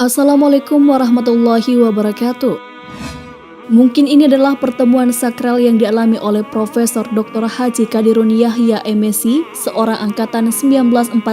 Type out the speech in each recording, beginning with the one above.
Assalamualaikum warahmatullahi wabarakatuh. Mungkin ini adalah pertemuan sakral yang dialami oleh Profesor Dr. Haji Qadirun Yahya MSc, seorang angkatan 1945,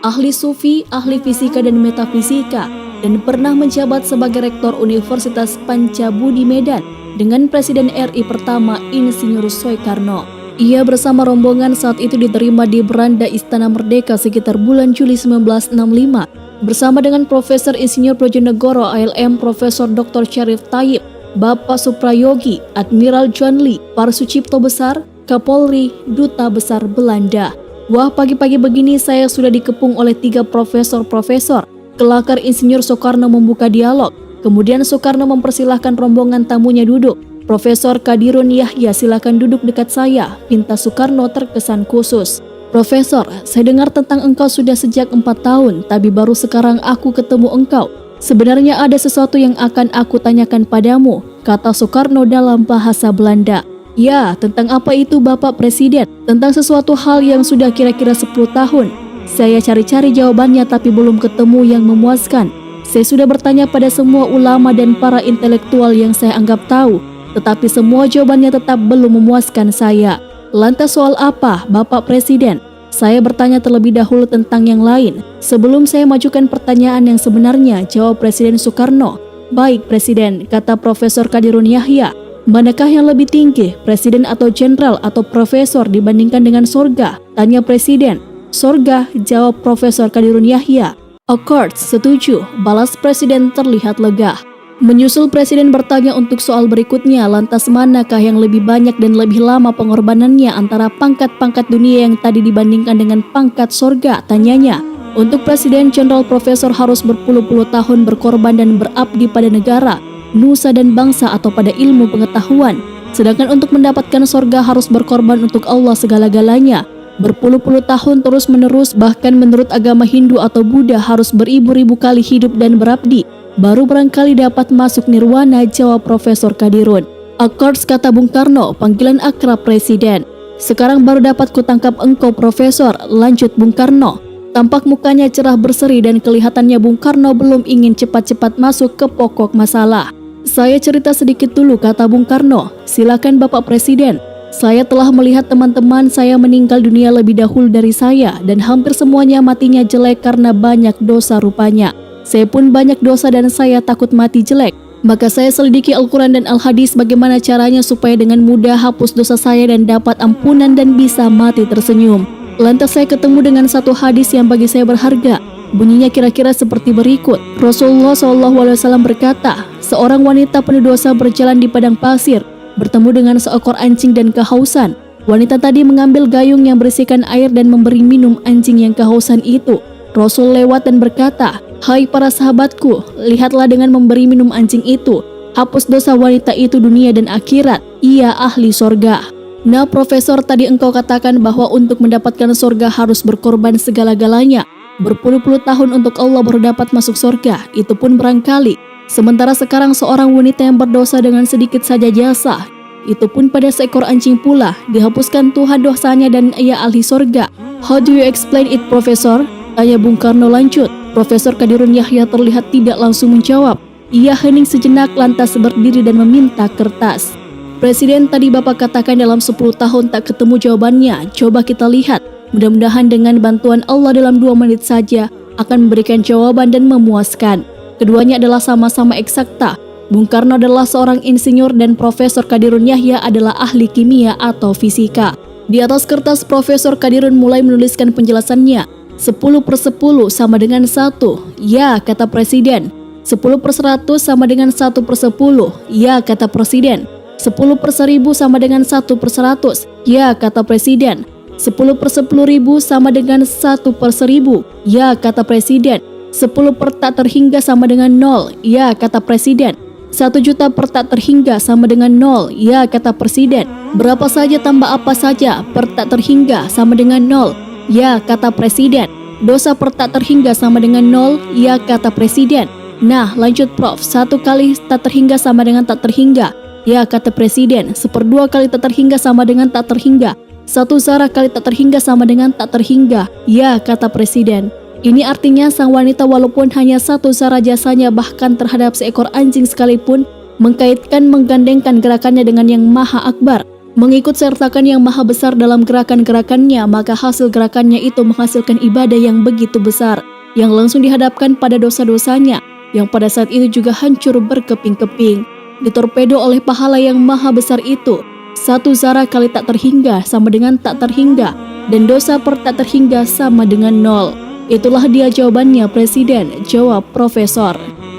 ahli sufi, ahli fisika dan metafisika, dan pernah menjabat sebagai Rektor Universitas Pancabudi Medan dengan Presiden RI pertama Insinyur Soekarno. Ia bersama rombongan saat itu diterima di beranda Istana Merdeka sekitar bulan Juli 1965. Bersama dengan Profesor Insinyur Brojonegoro ALM, Profesor Dr. Syarif Tayyip, Bapak Suprayogi, Admiral John Lee, para Sucipto Besar, Kapolri, Duta Besar Belanda. Wah, pagi-pagi begini saya sudah dikepung oleh 3 profesor-profesor. Kelakar Insinyur Soekarno membuka dialog. Kemudian Soekarno mempersilahkan rombongan tamunya duduk. Profesor Qadirun Yahya, silakan duduk dekat saya, pinta Soekarno terkesan khusus. Profesor, saya dengar tentang engkau sudah sejak 4 tahun, tapi baru sekarang aku ketemu engkau. Sebenarnya ada sesuatu yang akan aku tanyakan padamu, kata Soekarno dalam bahasa Belanda. Ya, tentang apa itu Bapak Presiden? Tentang sesuatu hal yang sudah kira-kira 10 tahun. Saya cari-cari jawabannya tapi belum ketemu yang memuaskan. Saya sudah bertanya pada semua ulama dan para intelektual yang saya anggap tahu, tetapi semua jawabannya tetap belum memuaskan saya. Lantas soal apa, Bapak Presiden? Saya bertanya terlebih dahulu tentang yang lain. Sebelum saya majukan pertanyaan yang sebenarnya, jawab Presiden Soekarno. Baik Presiden, kata Profesor Qadirun Yahya. Manakah yang lebih tinggi, Presiden atau Jenderal atau Profesor dibandingkan dengan sorga? Tanya Presiden. Sorga, jawab Profesor Qadirun Yahya. Of course, setuju, balas Presiden terlihat lega. Menyusul Presiden bertanya untuk soal berikutnya, lantas manakah yang lebih banyak dan lebih lama pengorbanannya antara pangkat-pangkat dunia yang tadi dibandingkan dengan pangkat sorga, tanyanya. Untuk Presiden, Jenderal Profesor harus berpuluh-puluh tahun berkorban dan berabdi pada negara, nusa dan bangsa atau pada ilmu pengetahuan. Sedangkan untuk mendapatkan sorga harus berkorban untuk Allah segala-galanya. Berpuluh-puluh tahun terus-menerus, bahkan menurut agama Hindu atau Buddha harus beribu-ribu kali hidup dan berabdi. Baru barangkali dapat masuk nirwana, jawab Profesor Qadirun. Accords, kata Bung Karno, panggilan akrab Presiden. Sekarang baru dapat kutangkap engkau Profesor, lanjut Bung Karno. Tampak mukanya cerah berseri dan kelihatannya Bung Karno belum ingin cepat-cepat masuk ke pokok masalah. Saya cerita sedikit dulu, kata Bung Karno. Silakan Bapak Presiden. Saya telah melihat teman-teman saya meninggal dunia lebih dahulu dari saya dan hampir semuanya matinya jelek karena banyak dosa rupanya. Saya pun banyak dosa dan saya takut mati jelek. Maka saya selidiki Al-Quran dan Al-Hadis bagaimana caranya supaya dengan mudah hapus dosa saya dan dapat ampunan dan bisa mati tersenyum. Lantas saya ketemu dengan satu hadis yang bagi saya berharga. Bunyinya kira-kira seperti berikut. Rasulullah SAW berkata, seorang wanita penuh dosa berjalan di padang pasir, bertemu dengan seekor anjing dan kehausan. Wanita tadi mengambil gayung yang berisikan air dan memberi minum anjing yang kehausan itu. Rasul lewat dan berkata, hai para sahabatku, lihatlah dengan memberi minum anjing itu, hapus dosa wanita itu dunia dan akhirat, ia ahli sorga. Nah Profesor, tadi engkau katakan bahwa untuk mendapatkan sorga harus berkorban segala-galanya. Berpuluh-puluh tahun untuk Allah baru dapat masuk sorga, itu pun barangkali. Sementara sekarang seorang wanita yang berdosa dengan sedikit saja jasa, itu pun pada seekor anjing pula, dihapuskan Tuhan dosanya dan ia ahli sorga. How do you explain it Profesor? Tanya Bung Karno lanjut. Profesor Qadirun Yahya terlihat tidak langsung menjawab. Ia hening sejenak lantas berdiri dan meminta kertas. Presiden, tadi Bapak katakan dalam 10 tahun tak ketemu jawabannya. Coba kita lihat. Mudah-mudahan dengan bantuan Allah dalam 2 menit saja akan memberikan jawaban dan memuaskan. Keduanya adalah sama-sama eksakta. Bung Karno adalah seorang insinyur dan Profesor Qadirun Yahya adalah ahli kimia atau fisika. Di atas kertas Profesor Qadirun mulai menuliskan penjelasannya. 10/10 sama dengan 1, ya kata Presiden. 10/100 sama dengan 1/10, ya kata Presiden. 10/1000 sama dengan 1/100, ya kata Presiden. 10/10.000 sama dengan 1/1000, ya kata Presiden. 10 per tak terhingga sama dengan 0, ya kata Presiden. 1 juta per tak terhingga sama dengan 0, ya kata Presiden. Berapa saja tambah apa saja per tak terhingga sama dengan 0, ya kata Presiden. Dosa per tak terhingga sama dengan 0, ya kata Presiden. Nah lanjut Prof, 1 kali tak terhingga sama dengan tak terhingga, ya kata Presiden. 1/2 kali tak terhingga sama dengan tak terhingga. 1 zarah kali tak terhingga sama dengan tak terhingga, ya kata Presiden. Ini artinya sang wanita walaupun hanya satu zara jasanya bahkan terhadap seekor anjing sekalipun mengkaitkan menggandengkan gerakannya dengan yang maha akbar, mengikut sertakan yang maha besar dalam gerakan-gerakannya, maka hasil gerakannya itu menghasilkan ibadah yang begitu besar, yang langsung dihadapkan pada dosa-dosanya, yang pada saat itu juga hancur berkeping-keping, ditorpedo oleh pahala yang maha besar itu. Satu zara kali tak terhingga sama dengan tak terhingga, dan dosa per tak terhingga sama dengan 0. Itulah dia jawabannya Presiden, jawab Profesor.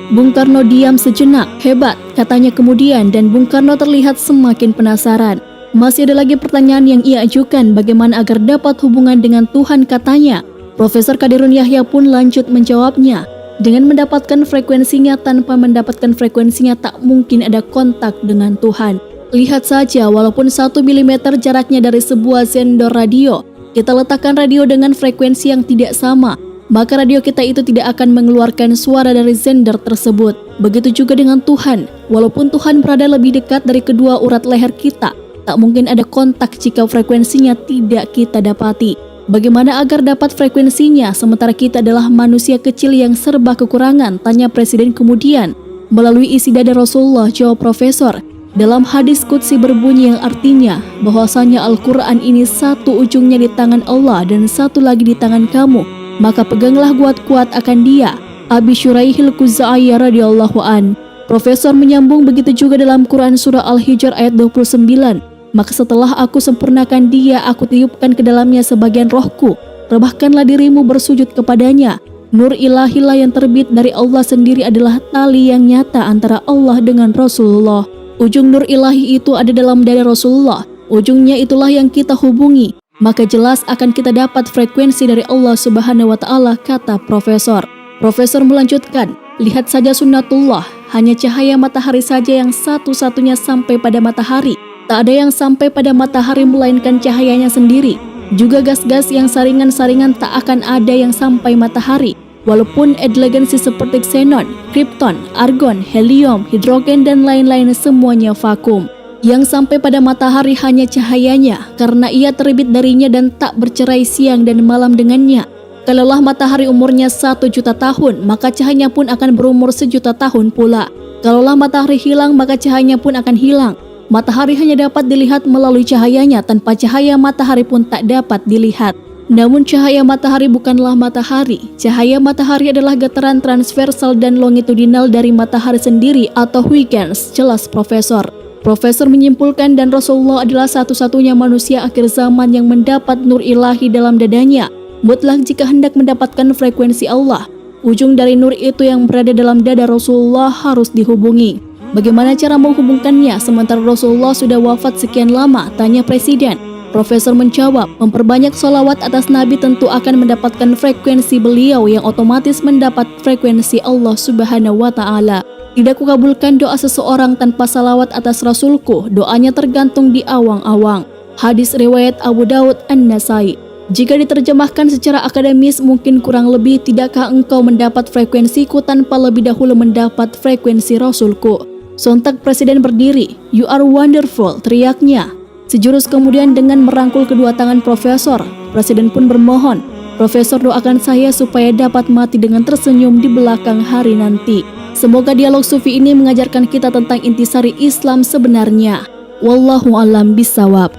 Bung Karno diam sejenak. Hebat, katanya kemudian, dan Bung Karno terlihat semakin penasaran. Masih ada lagi pertanyaan yang ia ajukan, bagaimana agar dapat hubungan dengan Tuhan, katanya. Profesor Qadirun Yahya pun lanjut menjawabnya. Dengan mendapatkan frekuensinya, tanpa mendapatkan frekuensinya tak mungkin ada kontak dengan Tuhan. Lihat saja, walaupun 1 mm jaraknya dari sebuah sender radio, kita letakkan radio dengan frekuensi yang tidak sama, maka radio kita itu tidak akan mengeluarkan suara dari sender tersebut. Begitu juga dengan Tuhan, walaupun Tuhan berada lebih dekat dari kedua urat leher kita, tak mungkin ada kontak jika frekuensinya tidak kita dapati. Bagaimana agar dapat frekuensinya sementara kita adalah manusia kecil yang serba kekurangan, tanya Presiden kemudian. Melalui isi dada Rasulullah, jawab Profesor. Dalam hadis qudsi berbunyi yang artinya bahwasanya Al-Quran ini satu ujungnya di tangan Allah dan satu lagi di tangan kamu, maka peganglah kuat-kuat akan dia. Abi Syuraihil Khuzai radhiyallahu an. Profesor menyambung, begitu juga dalam Quran surah Al-Hijr ayat 29. Maka setelah aku sempurnakan dia, aku tiupkan ke dalamnya sebagian rohku. Rebahkanlah dirimu bersujud kepadanya. Nur ilahilah yang terbit dari Allah sendiri adalah tali yang nyata antara Allah dengan Rasulullah. Ujung nur ilahi itu ada dalam dada Rasulullah. Ujungnya itulah yang kita hubungi. Maka jelas akan kita dapat frekuensi dari Allah Subhanahu wa Ta'ala, kata Profesor. Profesor melanjutkan, lihat saja sunnatullah, hanya cahaya matahari saja yang satu-satunya sampai pada matahari. Tak ada yang sampai pada matahari melainkan cahayanya sendiri. Juga gas-gas yang saringan-saringan tak akan ada yang sampai matahari. Walaupun elegansi seperti xenon, krypton, argon, helium, hidrogen dan lain-lain semuanya vakum. Yang sampai pada matahari hanya cahayanya, karena ia terbit darinya dan tak bercerai siang dan malam dengannya. Kalaulah matahari umurnya 1 juta tahun, maka cahayanya pun akan berumur 1 juta tahun pula. Kalaulah matahari hilang, maka cahayanya pun akan hilang. Matahari hanya dapat dilihat melalui cahayanya, tanpa cahaya matahari pun tak dapat dilihat. Namun cahaya matahari bukanlah matahari. Cahaya matahari adalah getaran transversal dan longitudinal dari matahari sendiri atau Huygens, jelas Profesor. Profesor menyimpulkan, dan Rasulullah adalah satu-satunya manusia akhir zaman yang mendapat nur ilahi dalam dadanya. Mutlak jika hendak mendapatkan frekuensi Allah, ujung dari nur itu yang berada dalam dada Rasulullah harus dihubungi. Bagaimana cara menghubungkannya sementara Rasulullah sudah wafat sekian lama, tanya Presiden. Profesor menjawab, memperbanyak sholawat atas Nabi tentu akan mendapatkan frekuensi beliau yang otomatis mendapat frekuensi Allah Subhanahu wa Ta'ala. Tidak kukabulkan doa seseorang tanpa salawat atas Rasulku, doanya tergantung di awang-awang. Hadis riwayat Abu Daud An-Nasai. Jika diterjemahkan secara akademis mungkin kurang lebih, tidakkah engkau mendapat frekuensiku tanpa lebih dahulu mendapat frekuensi Rasulku? Sontak Presiden berdiri. You are wonderful, teriaknya. Sejurus kemudian dengan merangkul kedua tangan Profesor, Presiden pun bermohon, Profesor doakan saya supaya dapat mati dengan tersenyum di belakang hari nanti. Semoga dialog sufi ini mengajarkan kita tentang intisari Islam sebenarnya. Wallahu a'lam bishawab.